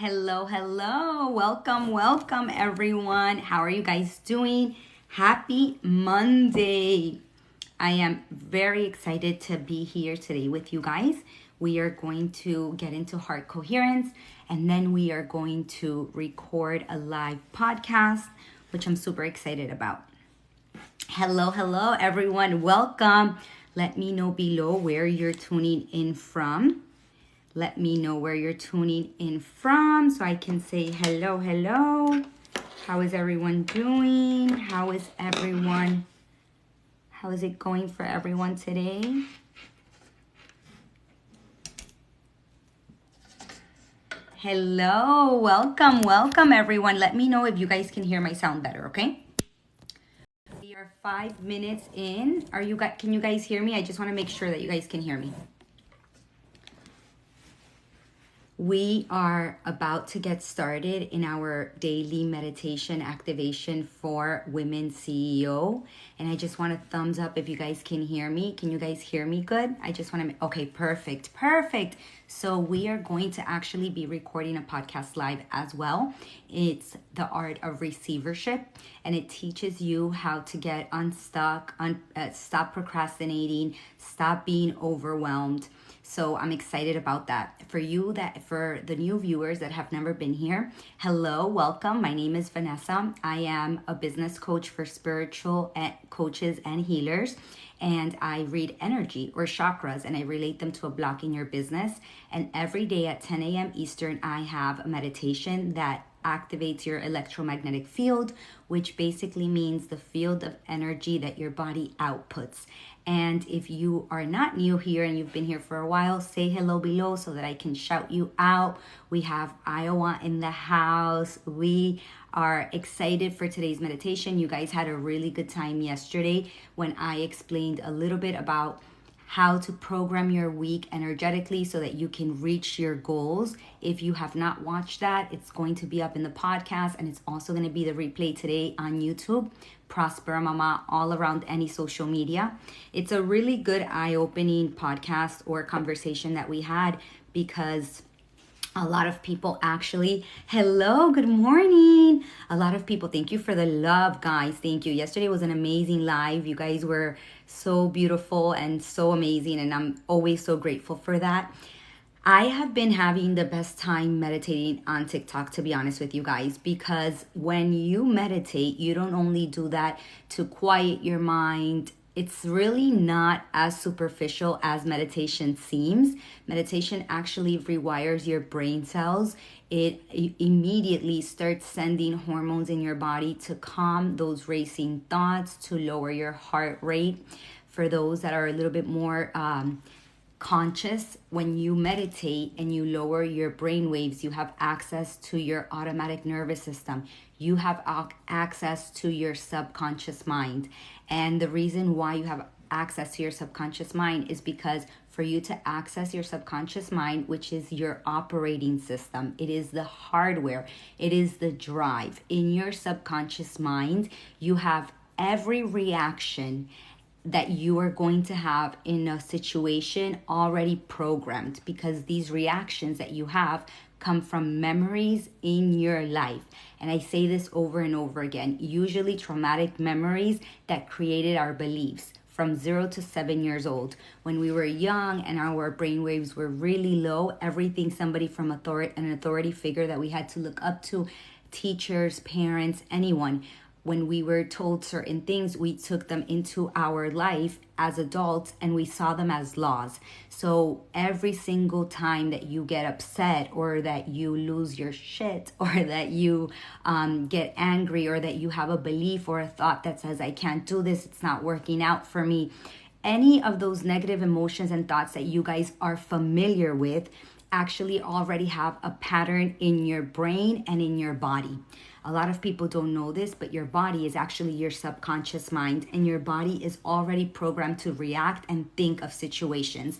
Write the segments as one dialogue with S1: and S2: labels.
S1: Hello, hello. Welcome, everyone. How are you guys doing? Happy Monday. I am very excited to be here today with you guys. We are going to get into heart coherence, and then we are going to record a live podcast, which I'm super excited about. Hello, everyone. Welcome. Let me know below where you're tuning in from. Let me know where you're tuning in from so I can say hello. How is everyone doing? How is it going for everyone today? Hello, welcome everyone. Let me know if you guys can hear my sound better, okay? We are 5 minutes in. Can you guys hear me? I just want to make sure that you guys can hear me. We are about to get started in our daily meditation activation for Women CEO. And I just want a thumbs up if you guys can hear me. Can you guys hear me good? I just want to, okay, perfect. So we are going to actually be recording a podcast live as well. It's the Art of Receivership, and it teaches you how to get unstuck, stop procrastinating, stop being overwhelmed. So I'm excited about that. For the new viewers that have never been here, hello, welcome. My name is Vanessa. I am a business coach for spiritual coaches and healers. And I read energy or chakras and I relate them to a block in your business. And every day at 10 a.m. Eastern, I have a meditation that activates your electromagnetic field, which basically means the field of energy that your body outputs. And if you are not new here and you've been here for a while, say hello below so that I can shout you out. We have Iowa in the house. We are excited for today's meditation. You guys had a really good time yesterday when I explained a little bit about how to program your week energetically so that you can reach your goals. If you have not watched that, it's going to be up in the podcast, and it's also going to be the replay today on YouTube, Prosper Mama, all around any social media. It's a really good eye-opening podcast or conversation that we had because a lot of people actually, hello, good morning. A lot of people, thank you for the love, guys. Thank you. Yesterday was an amazing live. You guys were so beautiful and so amazing, and I'm always so grateful for that. I have been having the best time meditating on TikTok, to be honest with you guys, because when you meditate, you don't only do that to quiet your mind. It's really not as superficial as meditation seems. Meditation actually rewires your brain cells. It immediately starts sending hormones in your body to calm those racing thoughts, to lower your heart rate. For those that are a little bit more conscious, when you meditate and you lower your brain waves, you have access to your automatic nervous system. You have access to your subconscious mind. And the reason why you have access to your subconscious mind is because for you to access your subconscious mind, which is your operating system, it is the hardware, it is the drive. In your subconscious mind, you have every reaction that you are going to have in a situation already programmed, because these reactions that you have come from memories in your life. And I say this over and over again, usually traumatic memories that created our beliefs from 0 to 7 years old. When we were young and our brainwaves were really low, everything somebody from an authority figure that we had to look up to, teachers, parents, anyone, when we were told certain things, we took them into our life as adults and we saw them as laws. So every single time that you get upset or that you lose your shit or that you get angry or that you have a belief or a thought that says, I can't do this, it's not working out for me, any of those negative emotions and thoughts that you guys are familiar with actually already have a pattern in your brain and in your body. A lot of people don't know this, but your body is actually your subconscious mind, and your body is already programmed to react and think of situations.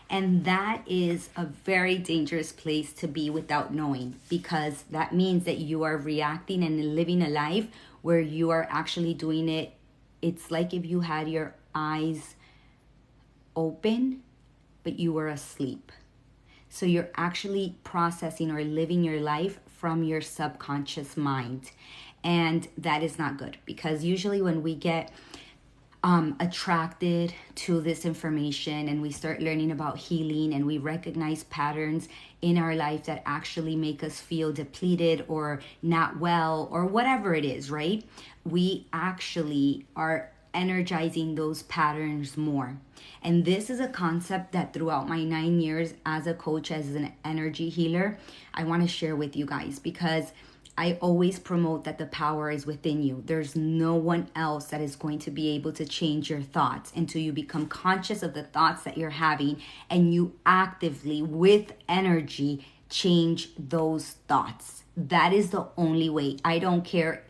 S1: And that is a very dangerous place to be without knowing, because that means that you are reacting and living a life where you are actually doing it. It's like if you had your eyes open, but you were asleep. So you're actually processing or living your life from your subconscious mind. And that is not good, because usually when we get attracted to this information and we start learning about healing and we recognize patterns in our life that actually make us feel depleted or not well or whatever it is, right? We actually are energizing those patterns more. And this is a concept that throughout my 9 years as a coach, as an energy healer, I want to share with you guys, because I always promote that the power is within you. There's no one else that is going to be able to change your thoughts until you become conscious of the thoughts that you're having and you actively, with energy, change those thoughts. That is the only way. I don't care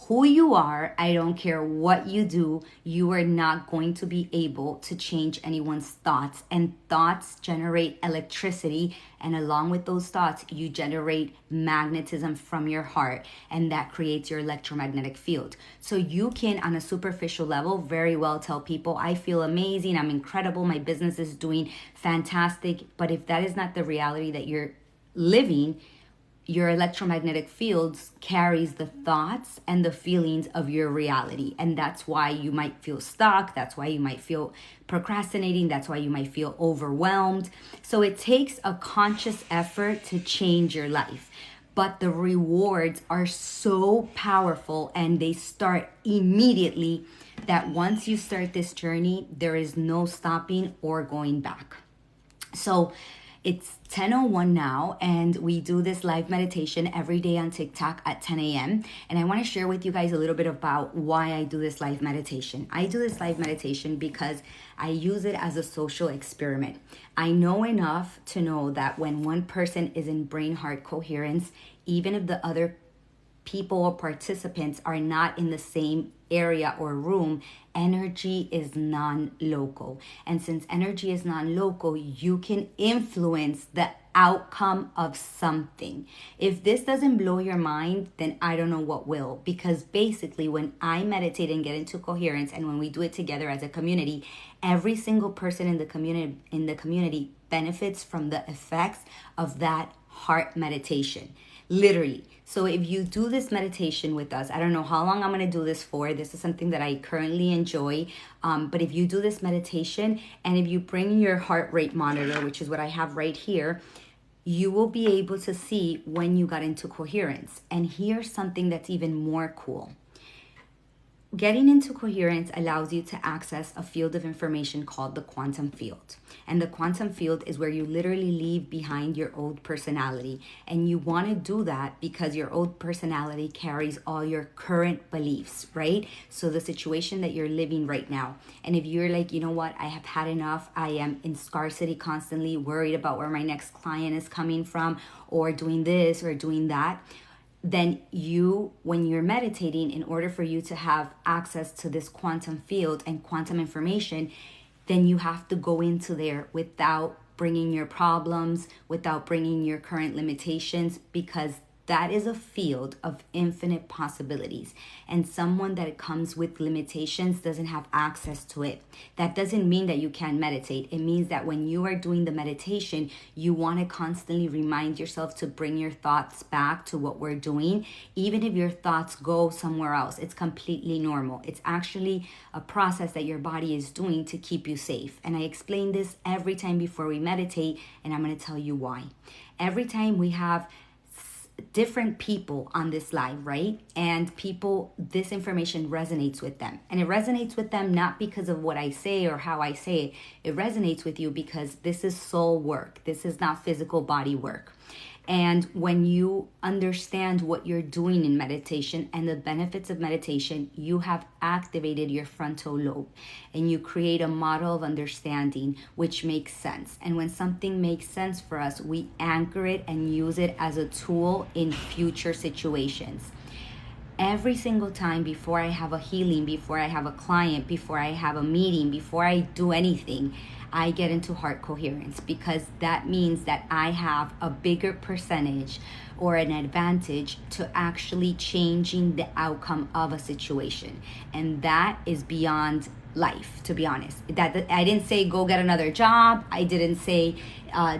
S1: who you are, I don't care what you do, you are not going to be able to change anyone's thoughts. And thoughts generate electricity, and along with those thoughts, you generate magnetism from your heart, and that creates your electromagnetic field. So you can, on a superficial level, very well tell people, I feel amazing, I'm incredible, my business is doing fantastic. But if that is not the reality that you're living, your electromagnetic fields carries the thoughts and the feelings of your reality. And that's why you might feel stuck. That's why you might feel procrastinating. That's why you might feel overwhelmed. So it takes a conscious effort to change your life. But the rewards are so powerful, and they start immediately, that once you start this journey, there is no stopping or going back. So it's 10:01 now, and we do this live meditation every day on TikTok at 10 a.m. And I want to share with you guys a little bit about why I do this live meditation. I do this live meditation because I use it as a social experiment. I know enough to know that when one person is in brain-heart coherence, even if the other people or participants are not in the same area or room, energy is non-local. And since energy is non-local, you can influence the outcome of something. If this doesn't blow your mind, then I don't know what will. Because basically, when I meditate and get into coherence, and when we do it together as a community, every single person in the community benefits from the effects of that heart meditation. Literally. So if you do this meditation with us, I don't know how long I'm going to do this for. This is something that I currently enjoy. But if you do this meditation, and if you bring your heart rate monitor, which is what I have right here, you will be able to see when you got into coherence. And here's something that's even more cool. Getting into coherence allows you to access a field of information called the quantum field. And the quantum field is where you literally leave behind your old personality. And you want to do that because your old personality carries all your current beliefs, right? So the situation that you're living right now. And if you're like, you know what, I have had enough. I am in scarcity constantly, worried about where my next client is coming from, or doing this or doing that. Then you, when you're meditating, in order for you to have access to this quantum field and quantum information, then you have to go into there without bringing your problems, without bringing your current limitations, because that is a field of infinite possibilities. And someone that comes with limitations doesn't have access to it. That doesn't mean that you can't meditate. It means that when you are doing the meditation, you want to constantly remind yourself to bring your thoughts back to what we're doing. Even if your thoughts go somewhere else, it's completely normal. It's actually a process that your body is doing to keep you safe. And I explain this every time before we meditate, and I'm going to tell you why. Every time we have different people on this live, right? And people, this information resonates with them. And it resonates with them not because of what I say or how I say it. It resonates with you because this is soul work. This is not physical body work. And when you understand what you're doing in meditation and the benefits of meditation, you have activated your frontal lobe and you create a model of understanding which makes sense. And when something makes sense for us, we anchor it and use it as a tool in future situations. Every single time before I have a healing, before I have a client, before I have a meeting, before I do anything, I get into heart coherence, because that means that I have a bigger percentage or an advantage to actually changing the outcome of a situation. And that is beyond life, to be honest. That I didn't say go get another job. I didn't say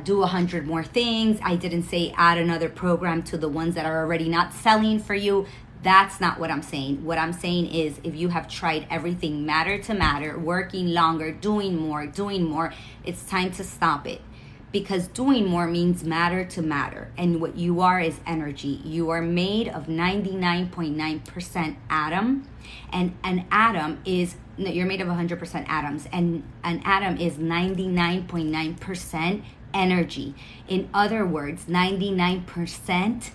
S1: do 100 more things. I didn't say add another program to the ones that are already not selling for you. That's not what I'm saying. What I'm saying is, if you have tried everything matter to matter, working longer, doing more, it's time to stop it. Because doing more means matter to matter. And what you are is energy. You are made of 99.9% atom. And an atom is, no, you're made of 100% atoms. And an atom is 99.9% energy. In other words, 99%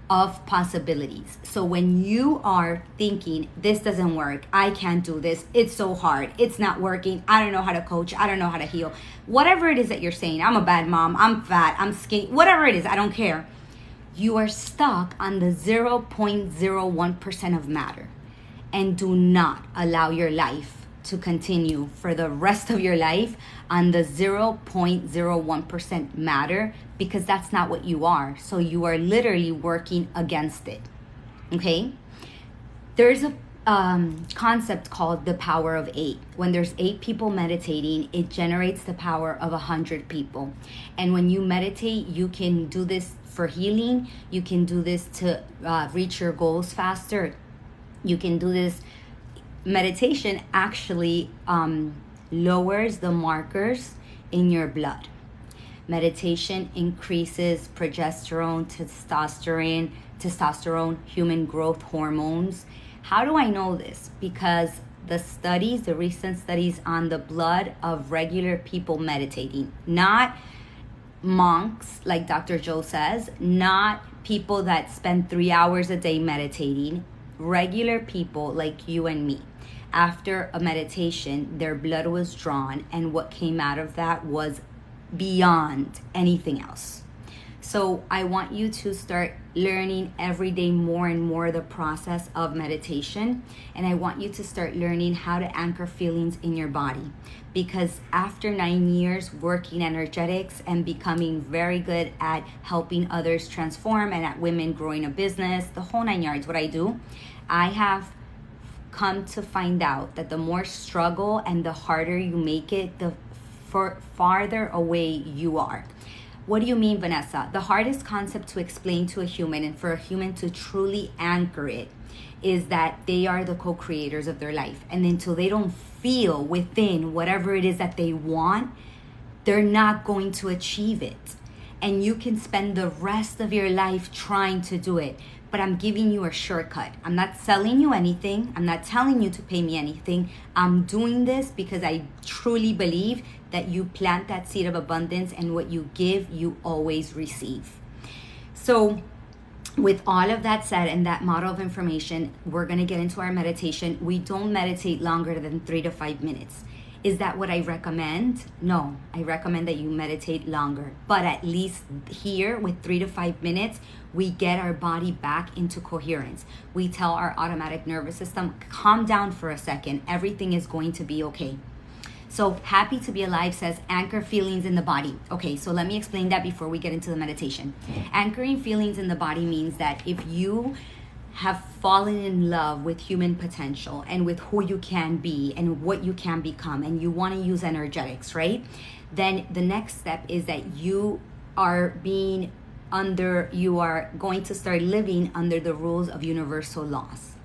S1: of possibilities. So when you are thinking, this doesn't work, I can't do this, it's so hard, it's not working, I don't know how to coach, I don't know how to heal, whatever it is that you're saying, I'm a bad mom, I'm fat, I'm skinny, whatever it is, I don't care. You are stuck on the 0.01% of matter. And do not allow your life to continue for the rest of your life on the 0.01% matter, because that's not what you are. So you are literally working against it. Okay? There's a concept called the power of 8. When there's 8 people meditating, it generates the power of 100 people. And when you meditate, you can do this for healing. You can do this to reach your goals faster. You can do this. Meditation actually lowers the markers in your blood. Meditation increases progesterone, testosterone, human growth hormones. How do I know this? Because the recent studies on the blood of regular people meditating, not monks like Dr. Joe says, not people that spend 3 hours a day meditating, regular people like you and me. After a meditation, their blood was drawn, and what came out of that was beyond anything else. So I want you to start learning every day more and more the process of meditation. And I want you to start learning how to anchor feelings in your body. Because after 9 years working energetics and becoming very good at helping others transform and at women growing a business, the whole 9 yards, what I do, I have come to find out that the more struggle and the harder you make it, the farther away you are. What do you mean, Vanessa? The hardest concept to explain to a human, and for a human to truly anchor it, is that they are the co-creators of their life. And until they don't feel within whatever it is that they want, they're not going to achieve it. And you can spend the rest of your life trying to do it. But I'm giving you a shortcut. I'm not selling you anything. I'm not telling you to pay me anything. I'm doing this because I truly believe that you plant that seed of abundance, and what you give, you always receive. So with all of that said and that model of information, we're going to get into our meditation. We don't meditate longer than 3 to 5 minutes. Is that what I recommend? No, I recommend that you meditate longer. But at least here with 3 to 5 minutes, we get our body back into coherence. We tell our automatic nervous system, calm down for a second. Everything is going to be okay. So Happy to Be Alive says, anchor feelings in the body. Okay, so let me explain that before we get into the meditation. Anchoring feelings in the body means that if you have fallen in love with human potential and with who you can be and what you can become, and you want to use energetics, right? Then the next step is that you are going to start living under the rules of universal laws.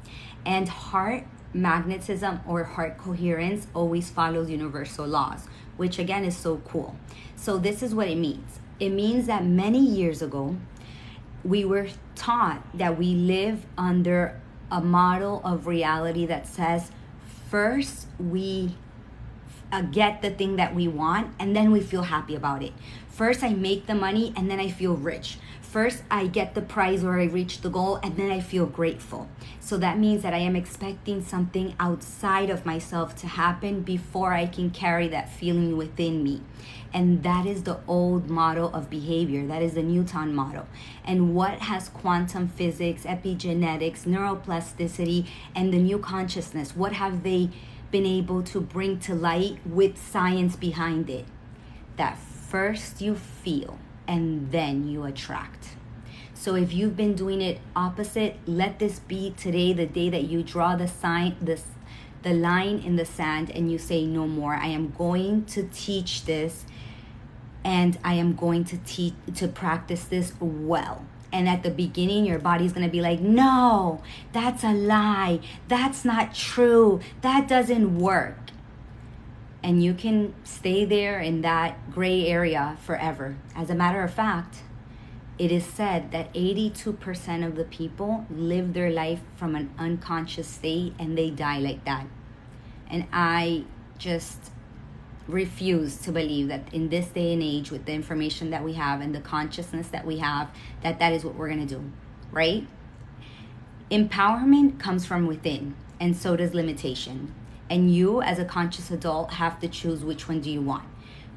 S1: And heart magnetism or heart coherence always follows universal laws, which again is so cool. So this is what it means. It means that many years ago, we were taught that we live under a model of reality that says, first we get the thing that we want, and then we feel happy about it. First I make the money, and then I feel rich. First I get the prize or I reach the goal, and then I feel grateful. So that means that I am expecting something outside of myself to happen before I can carry that feeling within me. And that is the old model of behavior. That is the Newton model. And what has quantum physics, epigenetics, neuroplasticity, and the new consciousness, what have they been able to bring to light with science behind it? That first you feel and then you attract. So if you've been doing it opposite, let this be today the day that you draw the the line in the sand and you say, no more. I am going to teach this, and I am going to practice this well. And at the beginning, your body's going to be like, no, that's a lie. That's not true. That doesn't work. And you can stay there in that gray area forever. As a matter of fact, it is said that 82% of the people live their life from an unconscious state and they die like that. And I just refuse to believe that in this day and age, with the information that we have and the consciousness that we have, that is what we're going to do, right? Empowerment comes from within, and so does limitation. And you, as a conscious adult, have to choose which one do you want.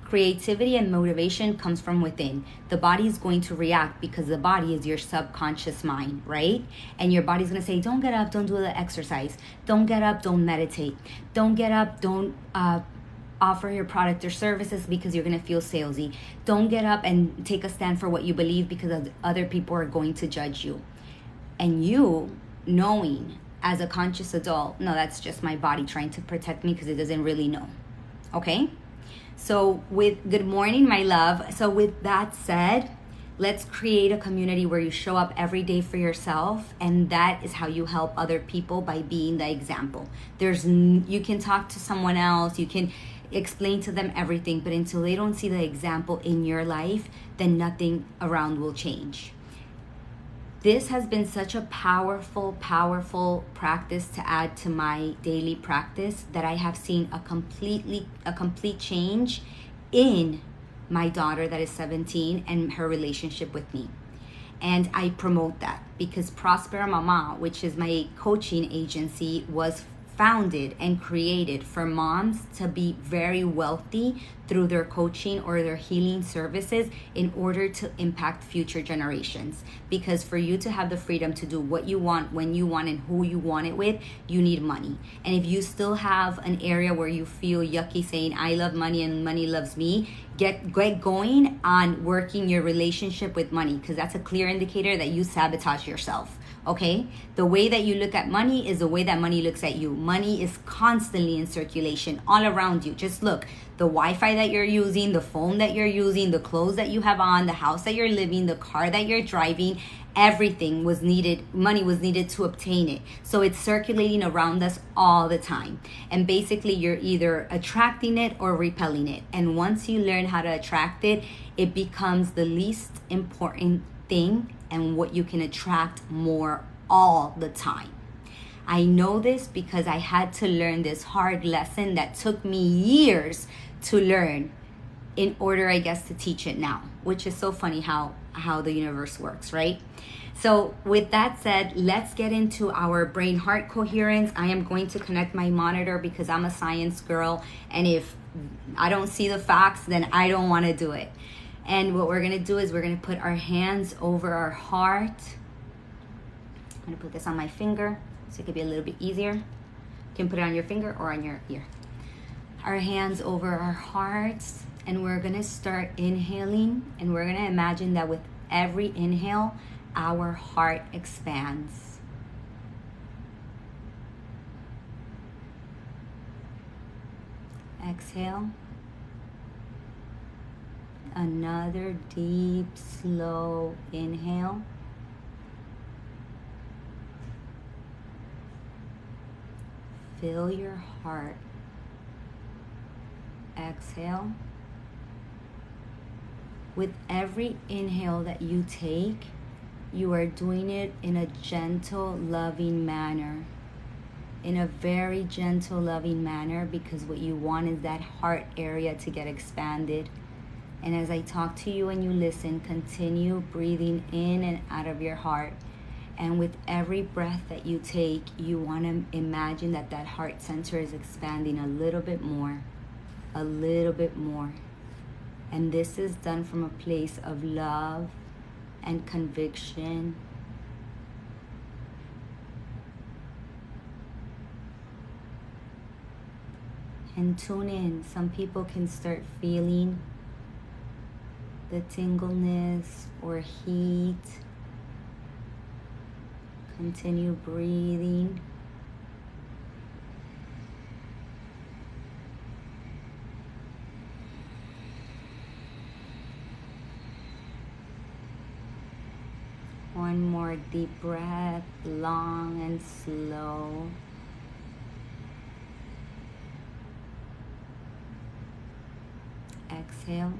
S1: Creativity and motivation comes from within. The body is going to react because the body is your subconscious mind, right? And your body's going to say, don't get up, don't do the exercise. Don't get up, don't meditate. Don't get up, don't offer your product or services because you're going to feel salesy. Don't get up and take a stand for what you believe because other people are going to judge you. And you, knowing as a conscious adult, no, that's just my body trying to protect me because it doesn't really know. Okay? So good morning, my love. So with that said, let's create a community where you show up every day for yourself, and that is how you help other people, by being the example. You can talk to someone else, you can explain to them everything, but until they don't see the example in your life, then nothing around will change. This has been such a powerful, powerful practice to add to my daily practice that I have seen a complete change in my daughter that is 17 and her relationship with me. And I promote that because Prospera Mama, which is my coaching agency, was founded and created for moms to be very wealthy through their coaching or their healing services in order to impact future generations. Because for you to have the freedom to do what you want, when you want, and who you want it with, you need money. And if you still have an area where you feel yucky saying, I love money and money loves me, get going on working your relationship with money, because that's a clear indicator that you sabotage yourself. Okay? The way that you look at money is the way that money looks at you. Money is constantly in circulation all around you. Just look, the Wi-Fi that you're using, the phone that you're using, the clothes that you have on, the house that you're living, the car that you're driving, everything was needed, money was needed to obtain it. So it's circulating around us all the time. And basically you're either attracting it or repelling it. And once you learn how to attract it, it becomes the least important thing and what you can attract more all the time. I know this because I had to learn this hard lesson that took me years to learn in order, I guess, to teach it now, which is so funny how the universe works, right? So with that said, let's get into our brain-heart coherence. I am going to connect my monitor because I'm a science girl, and if I don't see the facts, then I don't want to do it. And what we're going to do is we're going to put our hands over our heart. I'm going to put this on my finger so it could be a little bit easier. You can put it on your finger or on your ear. Our hands over our hearts, and we're going to start inhaling, and we're going to imagine that with every inhale, our heart expands. Exhale. Another deep, slow inhale. Fill your heart. Exhale. With every inhale that you take, you are doing it in a gentle, loving manner. In a very gentle, loving manner, because what you want is that heart area to get expanded. And as I talk to you and you listen, continue breathing in and out of your heart. And with every breath that you take, you want to imagine that that heart center is expanding a little bit more, a little bit more. And this is done from a place of love and conviction. And tune in. Some people can start feeling the tingleness or heat. Continue breathing. more deep breath, long and slow. Exhale.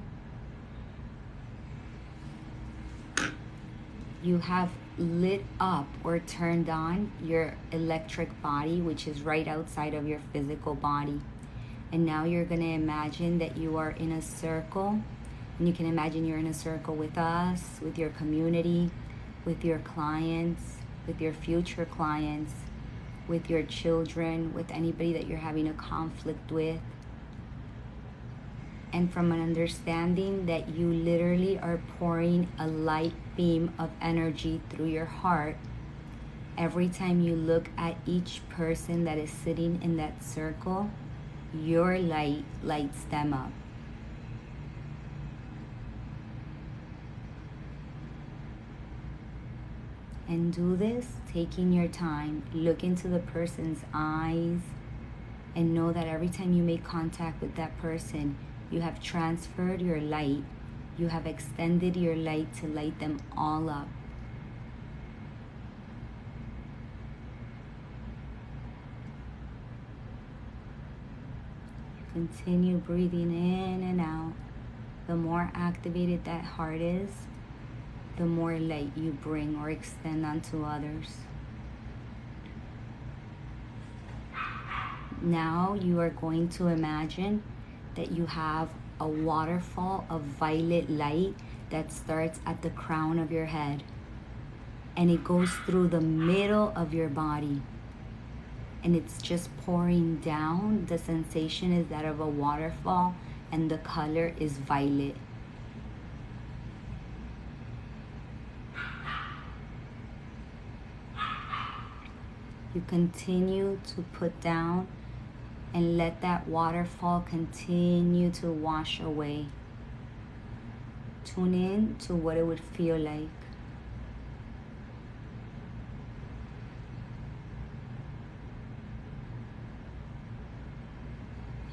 S1: You have lit up or turned on your electric body, which is right outside of your physical body. And now you're going to imagine that you are in a circle. And you can imagine you're in a circle with us, with your community, with your clients, with your future clients, with your children, with anybody that you're having a conflict with. And from an understanding that you literally are pouring a light beam of energy through your heart every time you look at each person that is sitting in that circle, your light lights them up. And do this taking your time. Look into the person's eyes and know that every time you make contact with that person, you have transferred your light. You have extended your light to light them all up. Continue breathing in and out. The more activated that heart is, the more light you bring or extend onto others. Now you are going to imagine that you have a waterfall of violet light that starts at the crown of your head and it goes through the middle of your body and it's just pouring down. The sensation is that of a waterfall and the color is violet. You continue to put down and let that waterfall continue to wash away. Tune in to what it would feel like.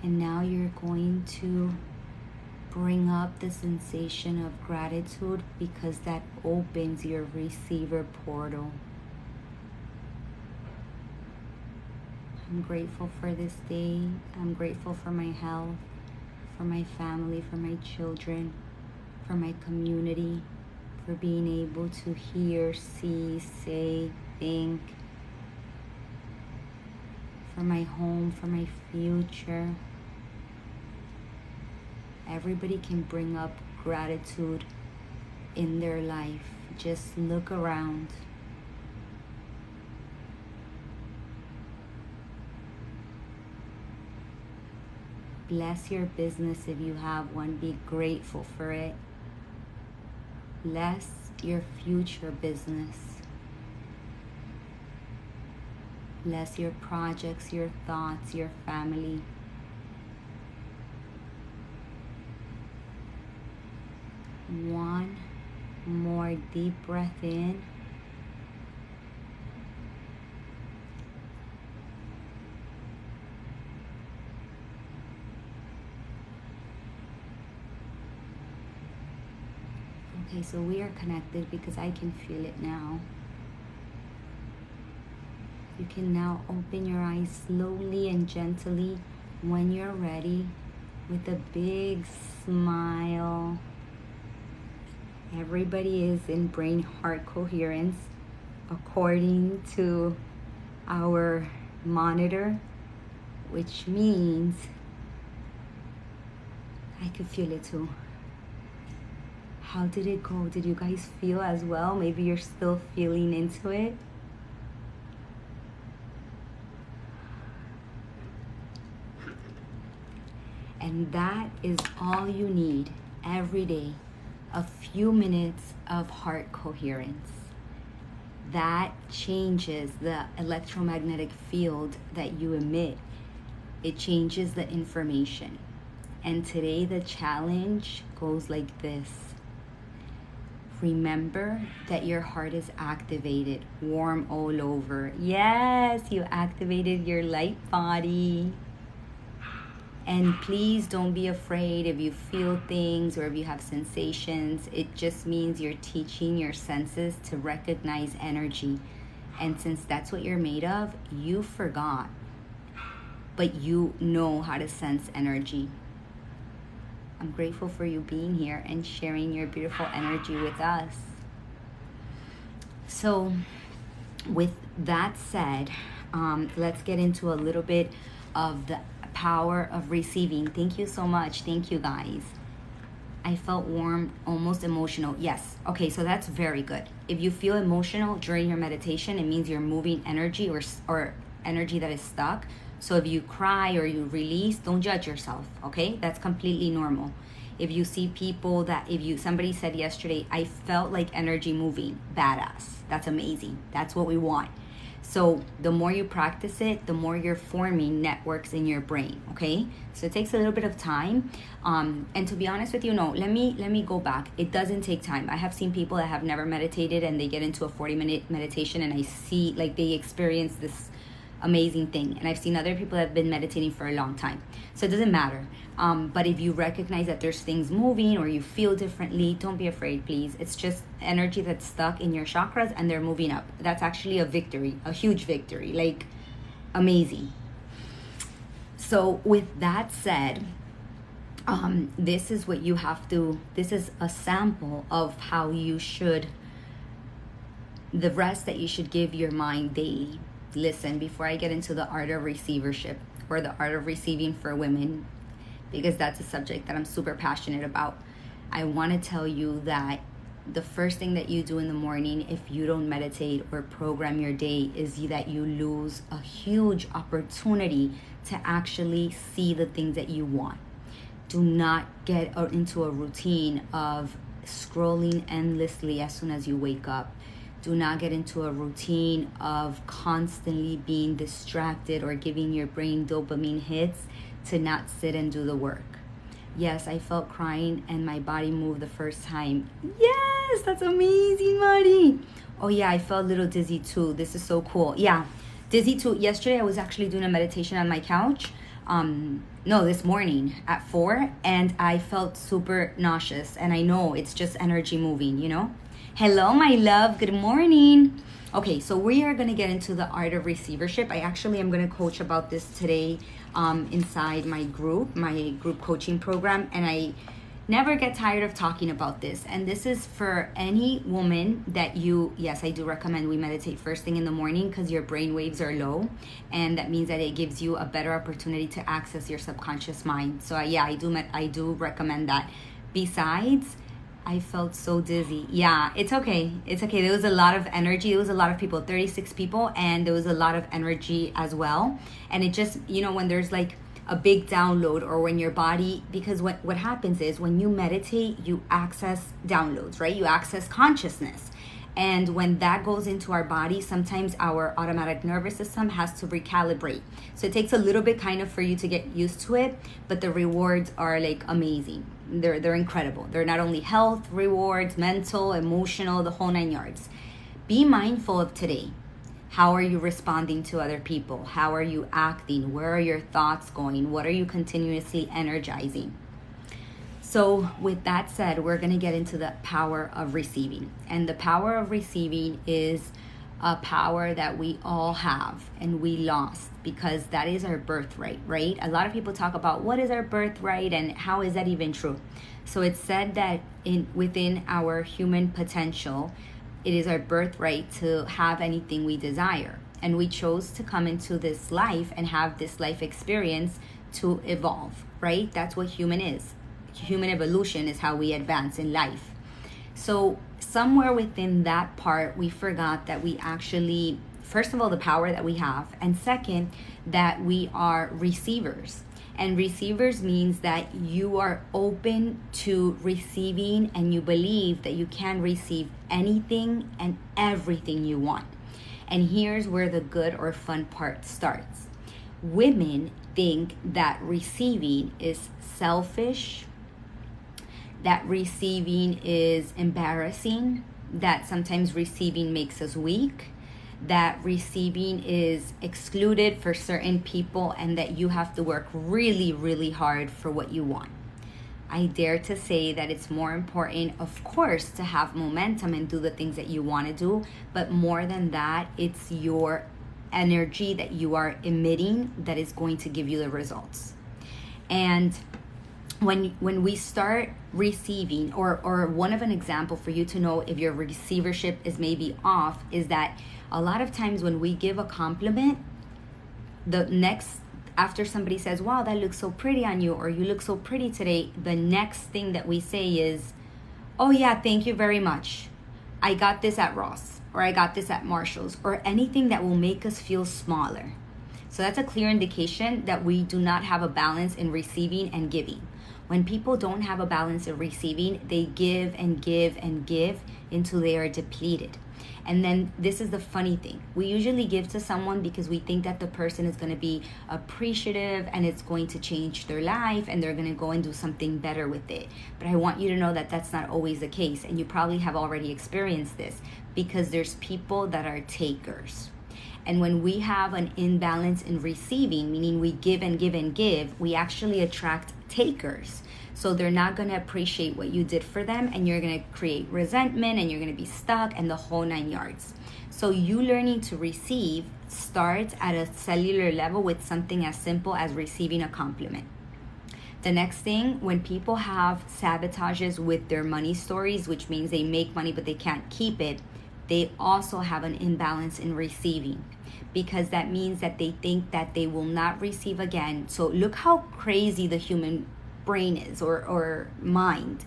S1: And now you're going to bring up the sensation of gratitude because that opens your receiver portal. I'm grateful for this day. I'm grateful for my health, for my family, for my children, for my community, for being able to hear, see, say, think, for my home, for my future. Everybody can bring up gratitude in their life. Just look around. Bless your business if you have one. Be grateful for it. Bless your future business. Bless your projects, your thoughts, your family. One more deep breath in. Okay, so we are connected because I can feel it now. You can now open your eyes slowly and gently when you're ready with a big smile. Everybody is in brain-heart coherence according to our monitor, which means I could feel it too. How did it go? Did you guys feel as well? Maybe you're still feeling into it. And that is all you need every day. A few minutes of heart coherence. That changes the electromagnetic field that you emit. It changes the information. And today the challenge goes like this. Remember that your heart is activated, warm all over. Yes, you activated your light body. And please don't be afraid if you feel things or if you have sensations. It just means you're teaching your senses to recognize energy. And since that's what you're made of, you forgot. But you know how to sense energy. I'm grateful for you being here and sharing your beautiful energy with us. So with that said, let's get into a little bit of the power of receiving. Thank you so much. Thank you, guys. I felt warm, almost emotional. Yes. Okay, so that's very good. If you feel emotional during your meditation, it means you're moving energy or energy that is stuck. So if you cry or you release, don't judge yourself, okay? That's completely normal. If you see people somebody said yesterday, I felt like energy moving, badass. That's amazing. That's what we want. So the more you practice it, the more you're forming networks in your brain, okay? So it takes a little bit of time. And to be honest with you, no, let me go back. It doesn't take time. I have seen people that have never meditated and they get into a 40-minute meditation and I see like they experience this amazing thing. And I've seen other people that have been meditating for a long time. So it doesn't matter. But if you recognize that there's things moving or you feel differently, don't be afraid, please. It's just energy that's stuck in your chakras and they're moving up. That's actually a victory, a huge victory, like amazing. So with that said, this is what you have to, this is a sample of how you should, the rest that you should give your mind daily. Listen, before I get into the art of receivership or the art of receiving for women, because that's a subject that I'm super passionate about, I want to tell you that the first thing that you do in the morning, if you don't meditate or program your day, is that you lose a huge opportunity to actually see the things that you want. Do not get into a routine of scrolling endlessly as soon as you wake up. Do not get into a routine of constantly being distracted or giving your brain dopamine hits to not sit and do the work. Yes, I felt crying and my body moved the first time. Yes, that's amazing, Marty. Oh yeah, I felt a little dizzy too. This is so cool. Yeah, dizzy too. Yesterday I was actually doing a meditation on my couch. This morning at 4, and I felt super nauseous. And I know it's just energy moving, you know? Hello, my love. Good morning. Okay, so we are going to get into the art of receivership. I actually am going to coach about this today inside my group coaching program. And I never get tired of talking about this. And this is for any woman that yes, I do recommend we meditate first thing in the morning because your brain waves are low. And that means that it gives you a better opportunity to access your subconscious mind. So yeah, I do recommend that. Besides, I felt so dizzy. Yeah, it's okay. It's okay. There was a lot of energy. There was a lot of people, 36 people, and there was a lot of energy as well. And it just, when there's like a big download or when your body, because what happens is when you meditate, you access downloads, right? You access consciousness. And when that goes into our body, sometimes our automatic nervous system has to recalibrate. So it takes a little bit kind of for you to get used to it, but the rewards are like amazing. They're incredible. They're not only health rewards, mental, emotional, the whole 9 yards. Be mindful of today. How are you responding to other people? How are you acting? Where are your thoughts going? What are you continuously energizing? So with that said, we're going to get into the power of receiving. And the power of receiving is a power that we all have and we lost because that is our birthright, right? A lot of people talk about what is our birthright and how is that even true? So it's said that within our human potential, it is our birthright to have anything we desire. And we chose to come into this life and have this life experience to evolve, right? That's what human is. Human evolution is how we advance in life. So somewhere within that part, we forgot that we actually, first of all, the power that we have, and second, that we are receivers. And receivers means that you are open to receiving and you believe that you can receive anything and everything you want. And here's where the good or fun part starts. Women think that receiving is selfish, that receiving is embarrassing, that sometimes receiving makes us weak, that receiving is excluded for certain people and that you have to work really, really hard for what you want. I dare to say that it's more important, of course, to have momentum and do the things that you want to do, but more than that, it's your energy that you are emitting that is going to give you the results. And when we start receiving, or one of an example for you to know if your receivership is maybe off, is that a lot of times when we give a compliment, after somebody says, wow, that looks so pretty on you, or you look so pretty today, the next thing that we say is, oh yeah, thank you very much. I got this at Ross, or I got this at Marshall's, or anything that will make us feel smaller. So that's a clear indication that we do not have a balance in receiving and giving. When people don't have a balance of receiving, they give and give and give until they are depleted. And then this is the funny thing. We usually give to someone because we think that the person is going to be appreciative and it's going to change their life and they're going to go and do something better with it. But I want you to know that that's not always the case. And you probably have already experienced this because there's people that are takers. And when we have an imbalance in receiving, meaning we give and give and give, we actually attract takers. So they're not going to appreciate what you did for them, and you're going to create resentment and you're going to be stuck and the whole 9 yards. So you learning to receive starts at a cellular level with something as simple as receiving a compliment. The next thing, when people have sabotages with their money stories, which means they make money but they can't keep it, they also have an imbalance in receiving, because that means that they think that they will not receive again. So look how crazy the human brain is, or mind.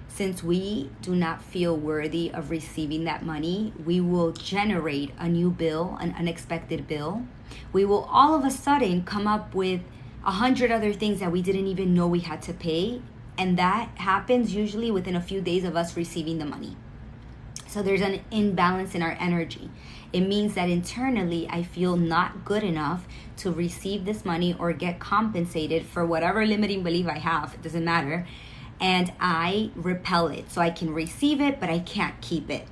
S1: Since we do not feel worthy of receiving that money, we will generate a new bill, an unexpected bill. We will all of a sudden come up with 100 other things that we didn't even know we had to pay. And that happens usually within a few days of us receiving the money. So there's an imbalance in our energy. It means that internally I feel not good enough to receive this money or get compensated for whatever limiting belief I have. It doesn't matter. And I repel it. So I can receive it, but I can't keep it.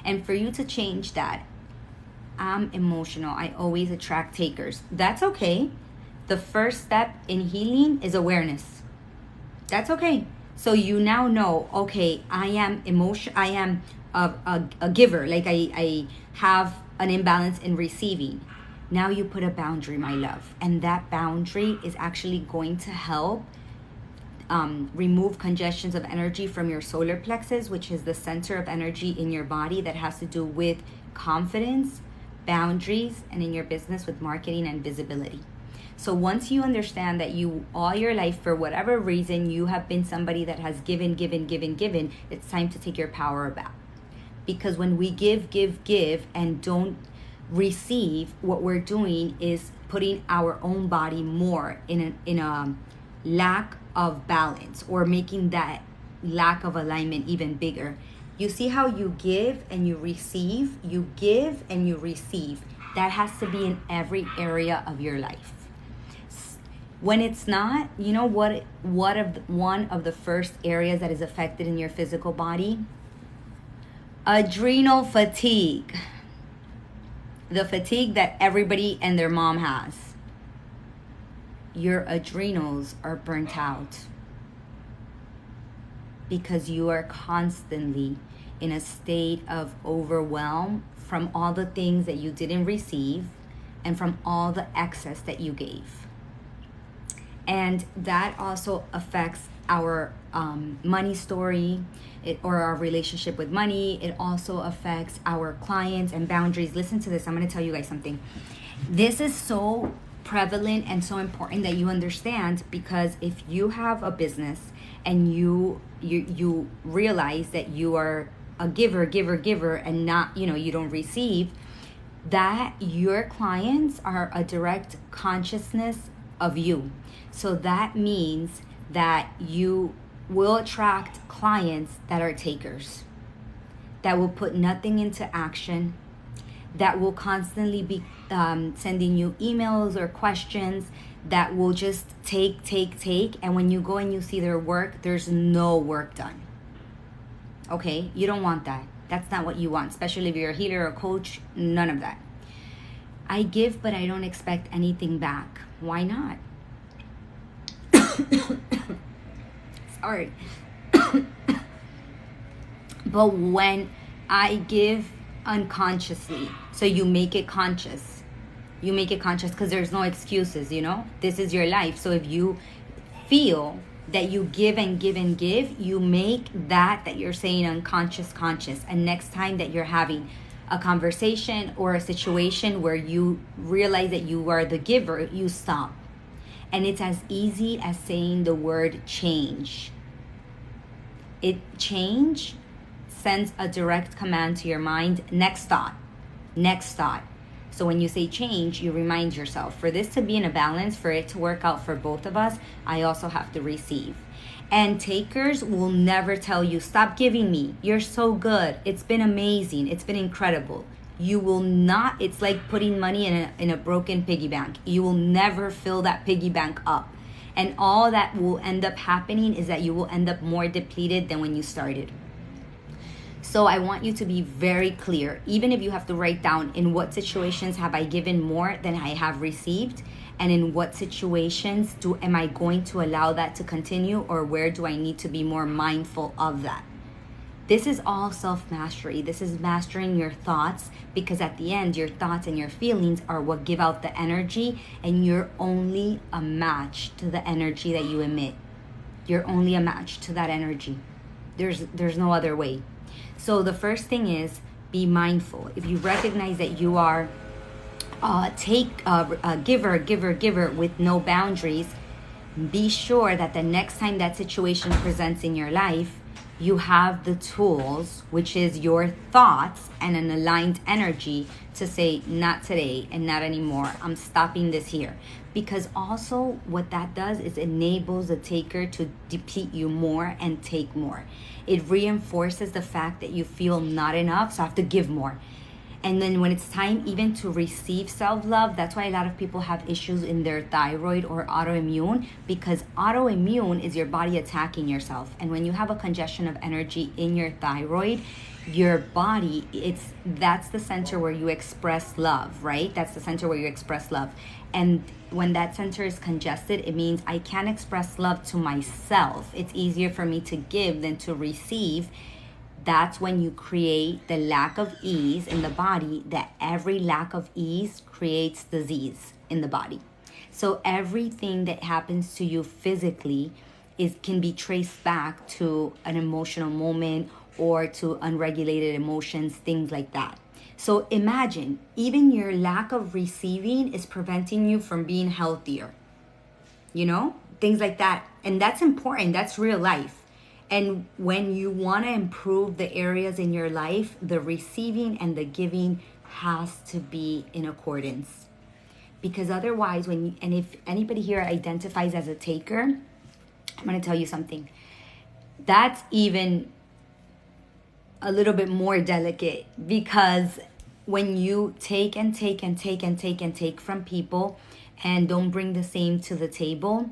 S1: And for you to change that, I'm emotional. I always attract takers. That's okay. The first step in healing is awareness. That's okay. So you now know, okay, I am a giver. Like I have an imbalance in receiving. Now you put a boundary, my love. And that boundary is actually going to help remove congestions of energy from your solar plexus, which is the center of energy in your body that has to do with confidence, boundaries, and in your business with marketing and visibility. So once you understand that you, all your life, for whatever reason, you have been somebody that has given, it's time to take your power back. Because when we give, and don't receive, what we're doing is putting our own body more in a lack of balance, or making that lack of alignment even bigger. You see how you give and you receive, you give and you receive. That has to be in every area of your life. When it's not, you know one of the first areas that is affected in your physical body? Adrenal fatigue. The fatigue that everybody and their mom has. Your adrenals are burnt out because you are constantly in a state of overwhelm from all the things that you didn't receive and from all the excess that you gave. And that also affects our money story, or our relationship with money. It also affects our clients and boundaries. Listen to this. I'm going to tell you guys something. This is so prevalent and so important that you understand, because if you have a business and you realize that you are a giver and not, you don't receive, that your clients are a direct consciousness of you. So that means that you will attract clients that are takers, that will put nothing into action, that will constantly be sending you emails or questions, that will just take. And when you go and you see their work, there's no work done. Okay? You don't want that. That's not what you want, especially if you're a healer or a coach, none of that. I give, but I don't expect anything back. Why not? Sorry. But when I give unconsciously, so you make it conscious. You make it conscious because there's no excuses, you know? This is your life. So if you feel that you give and give and give, you make that you're saying unconscious conscious. And next time that you're having a conversation or a situation where you realize that you are the giver, you stop. And it's as easy as saying the word change. Change sends a direct command to your mind. Next thought. Next thought. So when you say change, you remind yourself, for this to be in a balance, for it to work out for both of us, I also have to receive. And takers will never tell you, stop giving me. You're so good. It's been amazing. It's been incredible. You will not, it's like putting money in a broken piggy bank. You will never fill that piggy bank up. And all that will end up happening is that you will end up more depleted than when you started. So I want you to be very clear, even if you have to write down in what situations have I given more than I have received, and in what situations am I going to allow that to continue, or where do I need to be more mindful of that? This is all self-mastery. This is mastering your thoughts, because at the end, your thoughts and your feelings are what give out the energy, and you're only a match to the energy that you emit. You're only a match to that energy. There's no other way. So the first thing is, be mindful. If you recognize that you are giver with no boundaries, be sure that the next time that situation presents in your life, you have the tools, which is your thoughts and an aligned energy, to say, not today and not anymore. I'm stopping this here. Because also what that does is enables the taker to deplete you more and take more. It reinforces the fact that you feel not enough, so I have to give more. And then when it's time even to receive self-love, that's why a lot of people have issues in their thyroid or autoimmune, because autoimmune is your body attacking yourself. And when you have a congestion of energy in your thyroid, your body, that's the center where you express love, right? That's the center where you express love. And when that center is congested, it means I can't express love to myself. It's easier for me to give than to receive. That's when you create the lack of ease in the body, that every lack of ease creates disease in the body. So everything that happens to you physically can be traced back to an emotional moment or to unregulated emotions, things like that. So imagine, even your lack of receiving is preventing you from being healthier. You know, things like that. And that's important. That's real life. And when you want to improve the areas in your life, the receiving and the giving has to be in accordance. Because otherwise, if anybody here identifies as a taker, I'm going to tell you something. That's even a little bit more delicate, because when you take and take and take and take and take from people and don't bring the same to the table,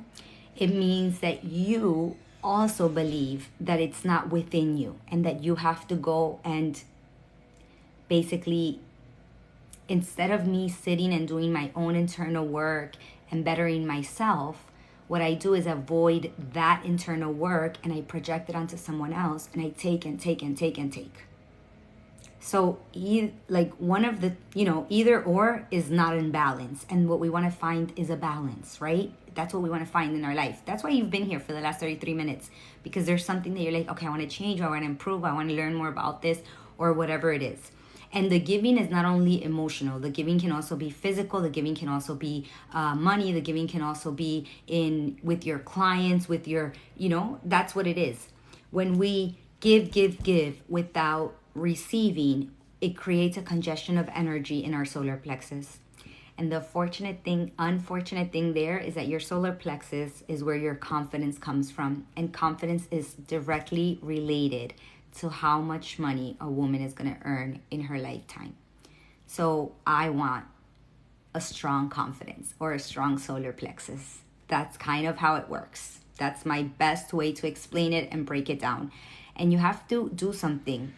S1: it means that you also believe that it's not within you, and that you have to go and basically, instead of me sitting and doing my own internal work and bettering myself, what I do is avoid that internal work and I project it onto someone else, and I take and take and take and take. So one of the, either or is not in balance. And what we want to find is a balance, right? That's what we want to find in our life. That's why you've been here for the last 33 minutes, because there's something that you're like, okay, I want to change, or I want to improve, I want to learn more about this, or whatever it is. And the giving is not only emotional. The giving can also be physical. The giving can also be money. The giving can also be with your clients, with your, that's what it is. When we give without receiving, it creates a congestion of energy in our solar plexus. And the unfortunate thing there is that your solar plexus is where your confidence comes from. And confidence is directly related to how much money a woman is going to earn in her lifetime. So I want a strong confidence or a strong solar plexus. That's kind of how it works. That's my best way to explain it and break it down. And you have to do something.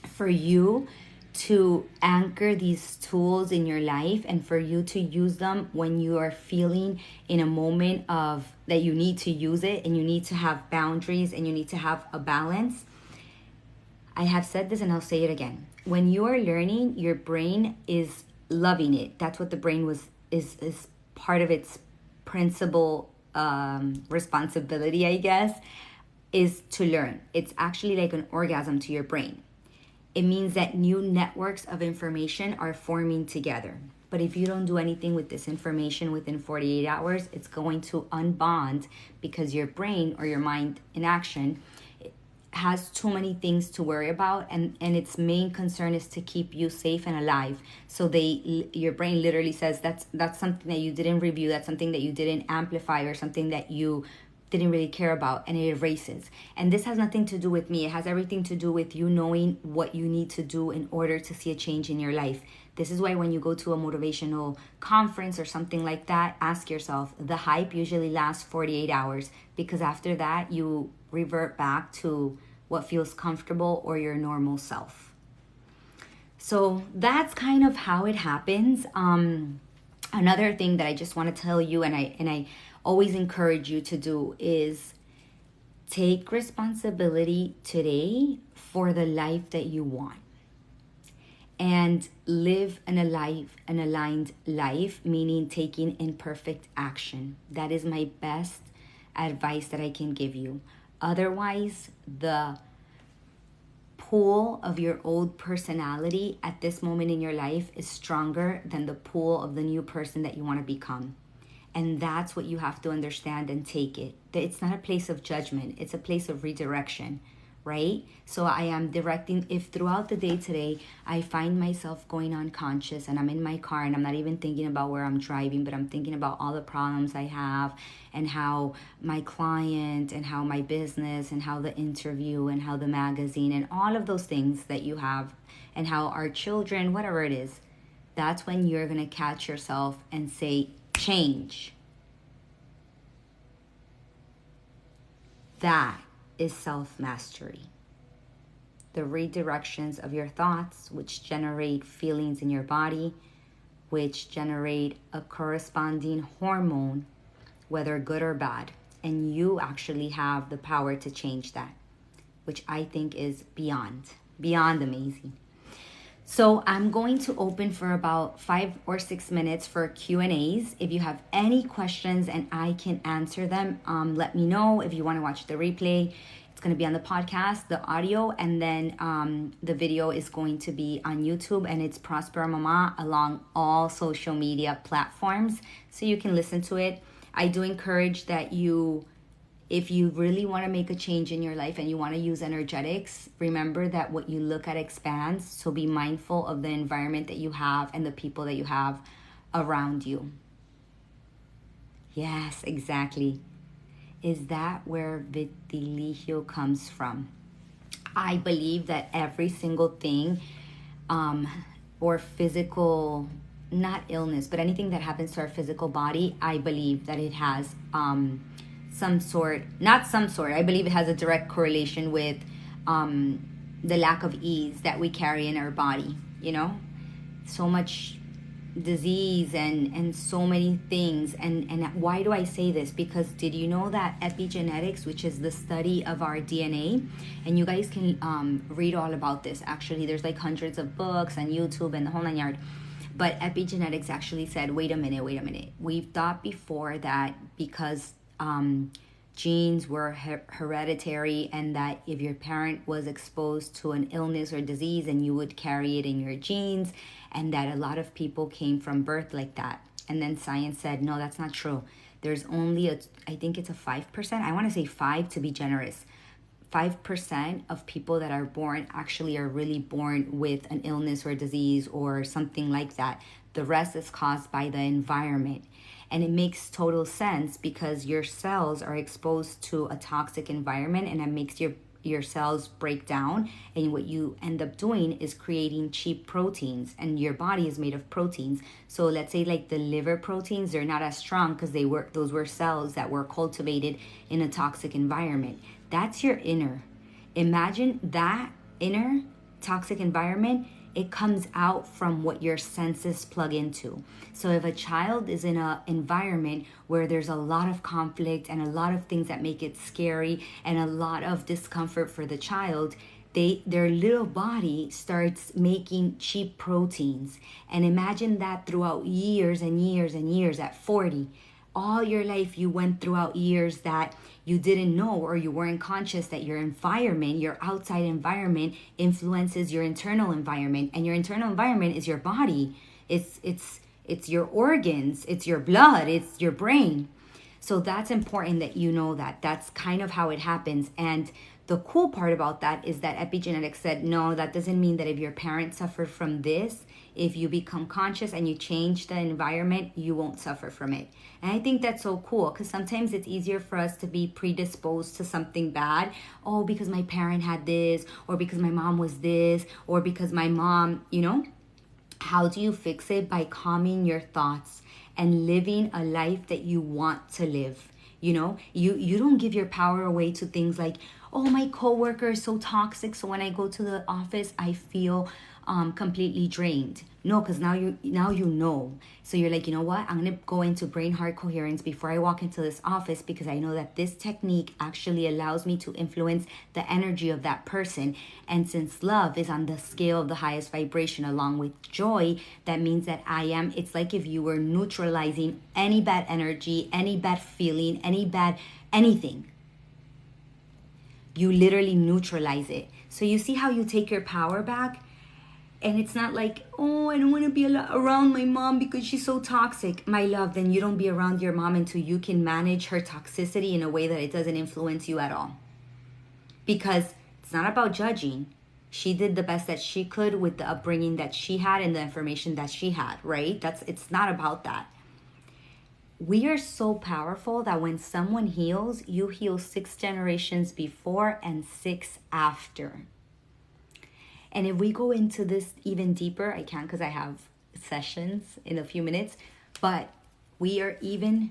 S1: For you to anchor these tools in your life and for you to use them when you are feeling in a moment of that you need to use it and you need to have boundaries and you need to have a balance. I have said this and I'll say it again. When you are learning, your brain is loving it. That's what the brain is part of its principal responsibility, I guess, is to learn. It's actually like an orgasm to your brain. It means that new networks of information are forming together. But if you don't do anything with this information within 48 hours, it's going to unbond because your brain or your mind in action has too many things to worry about, and its main concern is to keep you safe and alive. So your brain literally says that's something that you didn't review, that's something that you didn't amplify, or something that you didn't really care about, and it erases. And this has nothing to do with me. It has everything to do with you knowing what you need to do in order to see a change in your life. This is why when you go to a motivational conference or something like that, ask yourself, the hype usually lasts 48 hours, because after that you revert back to what feels comfortable or your normal self. So that's kind of how it happens. Another thing that I just want to tell you, and I always encourage you to do, is take responsibility today for the life that you want. And live an aligned life, meaning taking imperfect action. That is my best advice that I can give you. Otherwise, the pull of your old personality at this moment in your life is stronger than the pull of the new person that you want to become. And that's what you have to understand and take it. It's not a place of judgment. It's a place of redirection, right? So I am directing, if throughout the day today, I find myself going unconscious and I'm in my car and I'm not even thinking about where I'm driving, but I'm thinking about all the problems I have and how my client and how my business and how the interview and how the magazine and all of those things that you have and how our children, whatever it is, that's when you're going to catch yourself and say, change. That is self-mastery. The redirections of your thoughts, which generate feelings in your body, which generate a corresponding hormone, whether good or bad. And you actually have the power to change that, which I think is beyond amazing. So I'm going to open for about 5 or 6 minutes for Q&As. If you have any questions and I can answer them, let me know. If you want to watch the replay, it's going to be on the podcast, the audio, and then the video is going to be on YouTube, and it's Prospera Mama along all social media platforms, so you can listen to it. I do encourage that you, if you really want to make a change in your life and you want to use energetics, remember that what you look at expands. So be mindful of the environment that you have and the people that you have around you. Yes, exactly. Is that where vitiligo comes from? I believe that every single thing or physical, not illness, but anything that happens to our physical body, I believe that it has I believe it has a direct correlation with the lack of ease that we carry in our body, so much disease and so many things. And why do I say this? Because did you know that epigenetics, which is the study of our DNA, and you guys can read all about this, actually there's like hundreds of books on YouTube and the whole nine yard, but epigenetics actually said, wait a minute, we've thought before that because genes were hereditary, and that if your parent was exposed to an illness or disease, and you would carry it in your genes, and that a lot of people came from birth like that. And then science said, no, that's not true. There's only I think it's a 5%, I want to say 5 to be generous, 5% of people that are born actually are really born with an illness or disease or something like that. The rest is caused by the environment. And it makes total sense because your cells are exposed to a toxic environment, and it makes your cells break down. And what you end up doing is creating cheap proteins, and your body is made of proteins. So let's say like the liver proteins, they're not as strong because those were cells that were cultivated in a toxic environment. That's your inner. Imagine that inner toxic environment It comes out from what your senses plug into. So if a child is in an environment where there's a lot of conflict and a lot of things that make it scary and a lot of discomfort for the child, their little body starts making cheap proteins. And imagine that throughout years and years and years. At 40, all your life you went throughout years that you didn't know, or you weren't conscious that your environment, your outside environment, influences your internal environment. And your internal environment is your body. It's your organs, it's your blood, it's your brain. So that's important that you know that. That's kind of how it happens. And the cool part about that is that epigenetics said, no, that doesn't mean that if your parents suffered from this, if you become conscious and you change the environment, you won't suffer from it. And I think that's so cool, because sometimes it's easier for us to be predisposed to something bad. Oh, because my parent had this, or because my mom was this, or because my mom, How do you fix it? By calming your thoughts and living a life that you want to live. You don't give your power away to things like, oh, my coworker is so toxic, so when I go to the office, I feel completely drained. No, because now you know. So you're like, you know what? I'm going to go into brain heart coherence before I walk into this office, because I know that this technique actually allows me to influence the energy of that person. And since love is on the scale of the highest vibration along with joy, that means that it's like if you were neutralizing any bad energy, any bad feeling, any bad anything. You literally neutralize it. So you see how you take your power back? And it's not like, oh, I don't want to be around my mom because she's so toxic. My love, then you don't be around your mom until you can manage her toxicity in a way that it doesn't influence you at all. Because it's not about judging. She did the best that she could with the upbringing that she had and the information that she had, right? It's not about that. We are so powerful that when someone heals, you heal 6 generations before and 6 after. And if we go into this even deeper, I can't because I have sessions in a few minutes, but we are even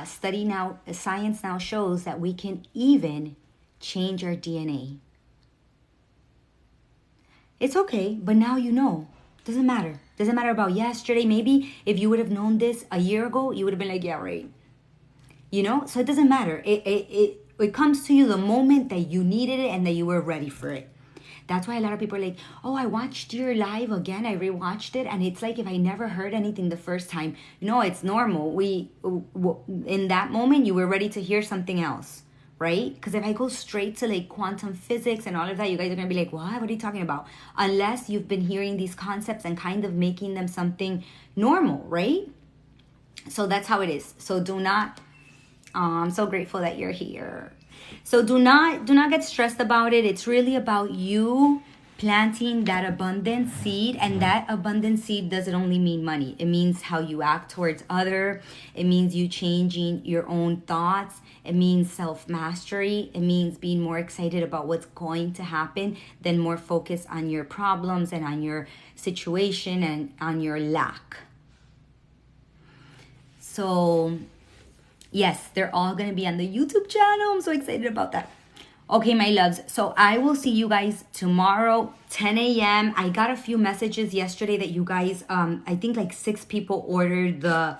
S1: science now shows that we can even change our DNA. It's okay, but now you know. Doesn't matter. Doesn't matter about yesterday. Maybe if you would have known this a year ago, you would have been like, yeah, right. So it doesn't matter. It comes to you the moment that you needed it and that you were ready for it. That's why a lot of people are like, oh, I watched your live again. I rewatched it. And it's like if I never heard anything the first time. No, it's normal. In that moment, you were ready to hear something else, right? Because if I go straight to like quantum physics and all of that, you guys are going to be like, what are you talking about? Unless you've been hearing these concepts and kind of making them something normal, right? So that's how it is. So do not, I'm so grateful that you're here. So do not get stressed about it. It's really about you planting that abundant seed, and that abundant seed doesn't only mean money. It means how you act towards other. It means you changing your own thoughts. It means self-mastery. It means being more excited about what's going to happen than more focused on your problems and on your situation and on your lack. So yes, they're all going to be on the YouTube channel. I'm so excited about that. Okay, my loves. So I will see you guys tomorrow, 10 a.m. I got a few messages yesterday that you guys, I think like 6 people ordered the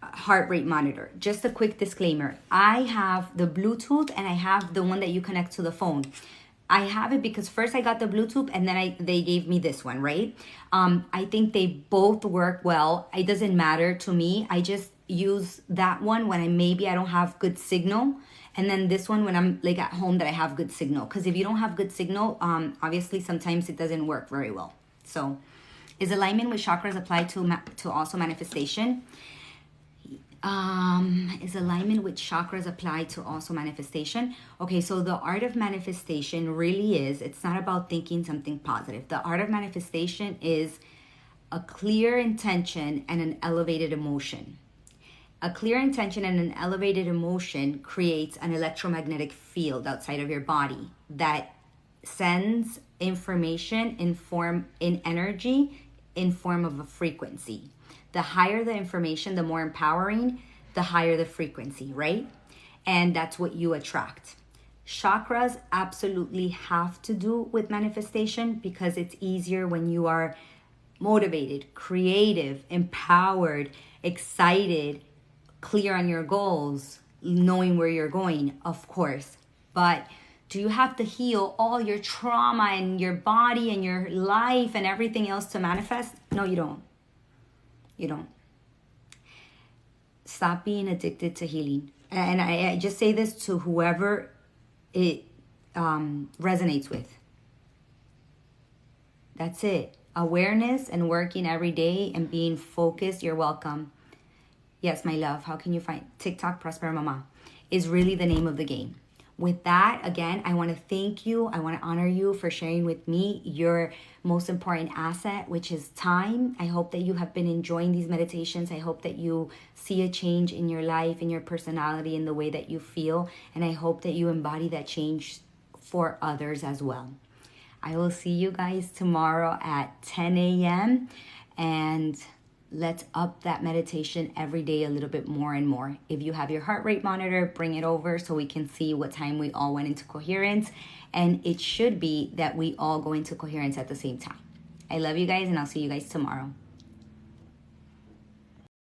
S1: heart rate monitor. Just a quick disclaimer. I have the Bluetooth and I have the one that you connect to the phone. I have it because first I got the Bluetooth and then they gave me this one, right? I think they both work well. It doesn't matter to me. I just use that one when I don't have good signal, and then this one when I'm like at home that I have good signal, because if you don't have good signal, obviously sometimes it doesn't work very well. So is alignment with chakras applied to also manifestation? Is alignment with chakras applied to also manifestation? Okay, so the art of manifestation really is, it's not about thinking something positive. The art of manifestation is a clear intention and an elevated emotion. A clear intention and an elevated emotion creates an electromagnetic field outside of your body that sends information in energy in form of a frequency. The higher the information, the more empowering, the higher the frequency, right? And that's what you attract. Chakras absolutely have to do with manifestation because it's easier when you are motivated, creative, empowered, excited, clear on your goals, knowing where you're going, of course. But do you have to heal all your trauma and your body and your life and everything else to manifest? No, you don't. You don't. Stop being addicted to healing. And I just say this to whoever it resonates with. That's it. Awareness and working every day and being focused. You're welcome. Yes, my love. How can you find TikTok Prosper Mama is really the name of the game. With that, again, I want to thank you. I want to honor you for sharing with me your most important asset, which is time. I hope that you have been enjoying these meditations. I hope that you see a change in your life, in your personality, in the way that you feel. And I hope that you embody that change for others as well. I will see you guys tomorrow at 10 a.m. And let's up that meditation every day a little bit more and more. If you have your heart rate monitor, bring it over so we can see what time we all went into coherence. And it should be that we all go into coherence at the same time. I love you guys, and I'll see you guys tomorrow.